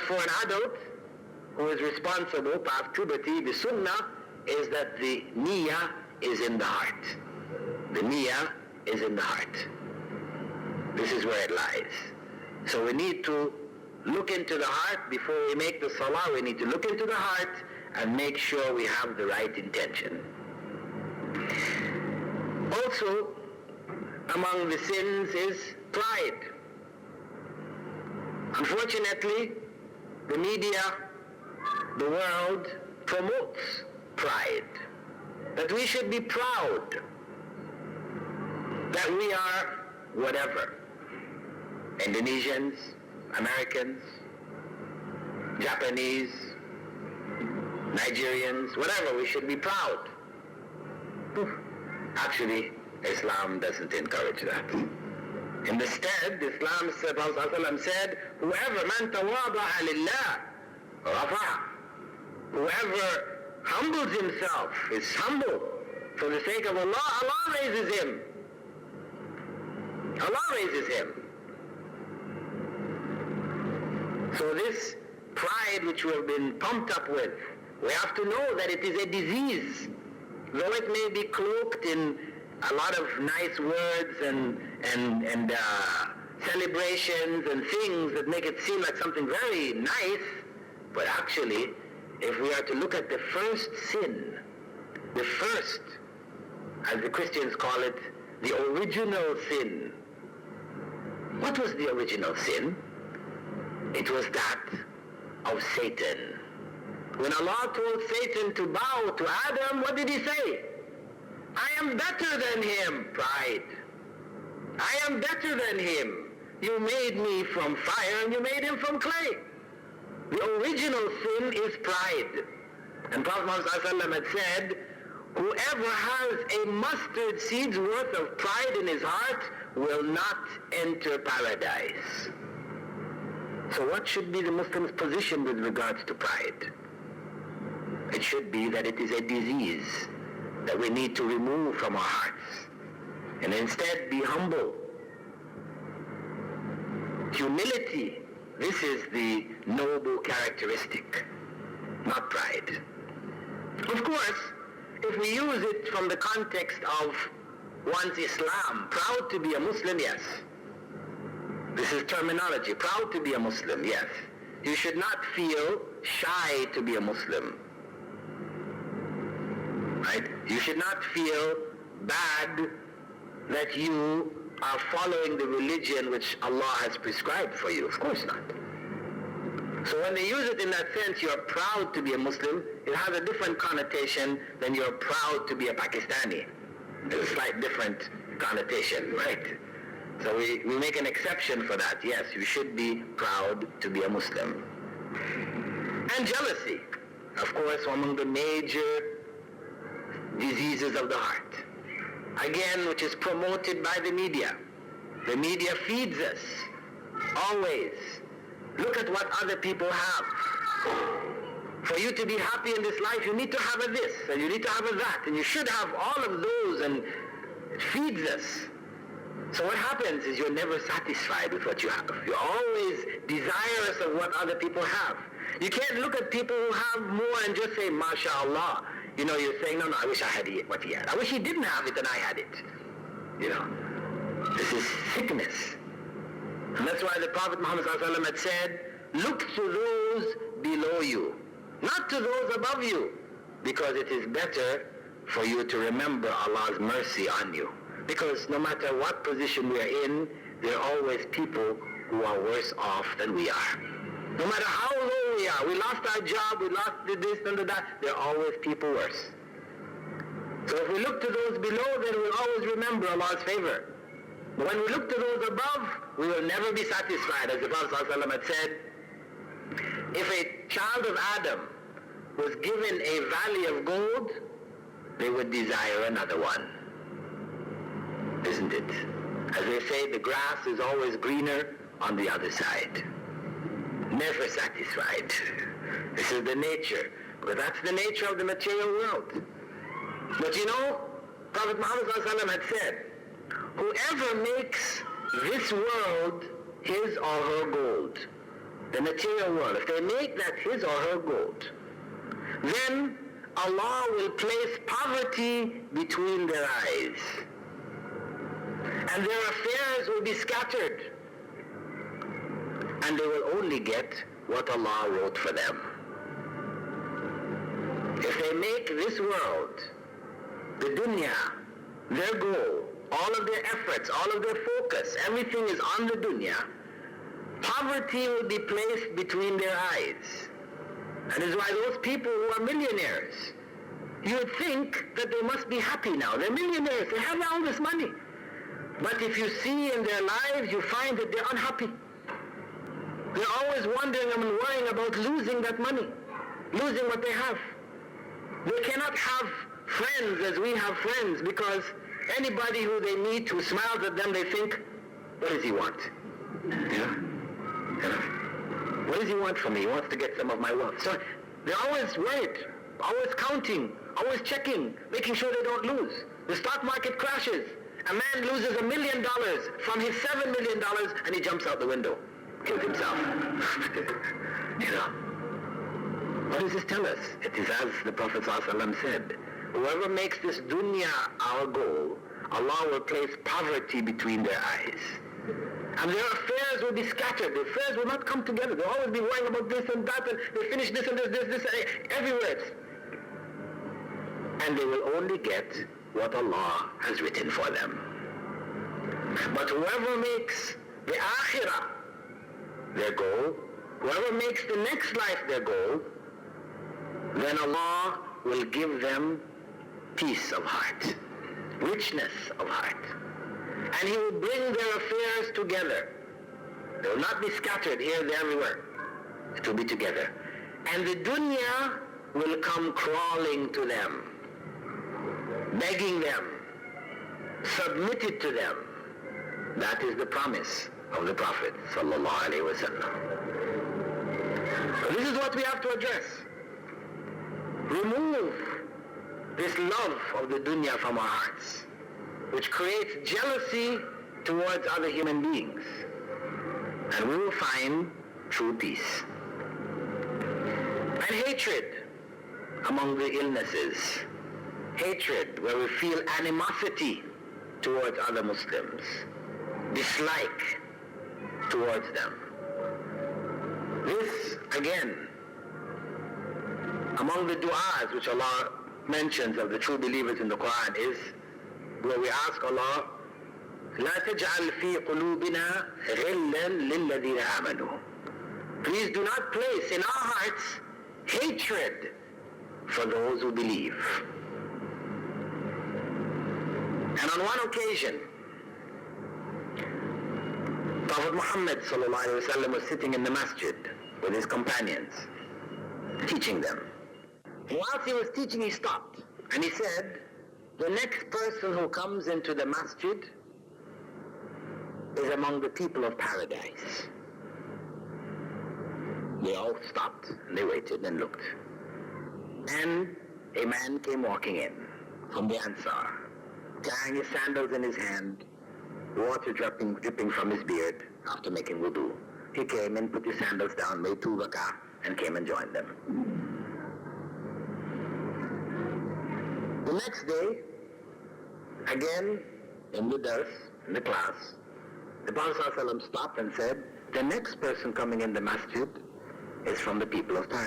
for an adult who is responsible past puberty, the sunnah is that the niyyah is in the heart. The niyyah is in the heart. This is where it lies. So we need to look into the heart before we make the salah. We need to look into the heart and make sure we have the right intention. Also, among the sins is pride. Unfortunately, the media, the world promotes pride. That we should be proud that we are whatever. Indonesians, Americans, Japanese, Nigerians, whatever, we should be proud. Actually, Islam doesn't encourage that. Instead, Islam said, whoever man tawada'a lillah, rafa'. Whoever humbles himself, is humble for the sake of Allah, Allah raises him. Allah raises him. So this pride which we have been pumped up with, we have to know that it is a disease. Though it may be cloaked in a lot of nice words and celebrations and things that make it seem like something very nice, but actually, if we are to look at the first sin, the first, as the Christians call it, the original sin. What was the original sin? It was that of Satan. When Allah told Satan to bow to Adam, what did he say? I am better than him, pride. I am better than him. You made me from fire and you made him from clay. The original sin is pride. And Prophet Muhammad had said, whoever has a mustard seed's worth of pride in his heart will not enter paradise. So what should be the Muslim's position with regards to pride? It should be that it is a disease that we need to remove from our hearts and instead be humble. Humility, this is the noble characteristic, not pride. Of course, if we use it from the context of one's Islam, proud to be a Muslim, yes. This is terminology, proud to be a Muslim, yes. You should not feel shy to be a Muslim. Right? You should not feel bad that you are following the religion which Allah has prescribed for you. Of course not. So when they use it in that sense, you're proud to be a Muslim, it has a different connotation than you're proud to be a Pakistani. There's a slight different connotation, right? So we make an exception for that. Yes, you should be proud to be a Muslim. And jealousy, of course, among the major diseases of the heart. Again, which is promoted by the media. The media feeds us, always. Look at what other people have. For you to be happy in this life, you need to have a this, and you need to have a that, and you should have all of those, and it feeds us. So what happens is you're never satisfied with what you have. You're always desirous of what other people have. You can't look at people who have more and just say, MashaAllah. You know, you're saying, no, I wish I had what he had. I wish he didn't have it and I had it. You know, this is sickness. And that's why the Prophet Muhammad had said, look to those below you, not to those above you, because it is better for you to remember Allah's mercy on you. Because no matter what position we are in, there are always people who are worse off than we are. No matter how low we are, we lost our job, we lost this and that, there are always people worse. So if we look to those below, then we'll always remember Allah's favor. But when we look to those above, we will never be satisfied. As the Prophet ﷺ had said, if a child of Adam was given a valley of gold, they would desire another one. Isn't it? As they say, the grass is always greener on the other side. Never satisfied. This is the nature. But that's the nature of the material world. But you know, Prophet Muhammad ﷺ had said, whoever makes this world his or her gold, the material world, if they make that his or her goal, then Allah will place poverty between their eyes, and their affairs will be scattered, and they will only get what Allah wrote for them. If they make this world, the dunya, their goal, all of their efforts, all of their focus, everything is on the dunya, poverty will be placed between their eyes. That is why those people who are millionaires, you would think that they must be happy now. They're millionaires, they have all this money. But if you see in their lives, you find that they're unhappy. They're always wondering and worrying about losing that money, losing what they have. They cannot have friends as we have friends, because anybody who they meet who smiles at them, they think, what does he want? What does he want from me? He wants to get some of my wealth. So they're always worried, always counting, always checking, making sure they don't lose. The stock market crashes. A man loses $1 million from his $7 million and he jumps out the window, kills himself. What does this tell us? It is as the Prophet ﷺ said, whoever makes this dunya our goal, Allah will place poverty between their eyes. And their affairs will be scattered. Their affairs will not come together. They'll always be worrying about this and that, and they finish this and this, everywhere. And they will only get what Allah has written for them. But whoever makes the akhirah their goal, whoever makes the next life their goal, then Allah will give them peace of heart, richness of heart. And He will bring their affairs together. They will not be scattered here, there, everywhere. It will be together. And the dunya will come crawling to them, begging them, submitted to them. That is the promise of the Prophet sallallahu alaihi wasallam. So this is what we have to address. Remove this love of the dunya from our hearts, which creates jealousy towards other human beings. And we will find true peace. And hatred among the illnesses. Hatred where we feel animosity towards other Muslims. Dislike towards them. This, again, among the du'as which Allah mentions of the true believers in the Quran is where we ask Allah, لا تجعل في قلوبنا غلا للذين آمنوا. Please do not place in our hearts hatred for those who believe. And on one occasion, Prophet Muhammad ﷺ was sitting in the masjid with his companions, teaching them. And whilst he was teaching, he stopped and he said, the next person who comes into the masjid is among the people of paradise. They all stopped and they waited and looked. And a man came walking in from the Ansar, carrying his sandals in his hand, water dripping from his beard after making wudu. He came and put his sandals down, made 2 rak'ah, and came and joined them. The next day, again, in the dars, in the class, the Prophet ﷺ stopped and said, the next person coming in the masjid is from the people of paradise.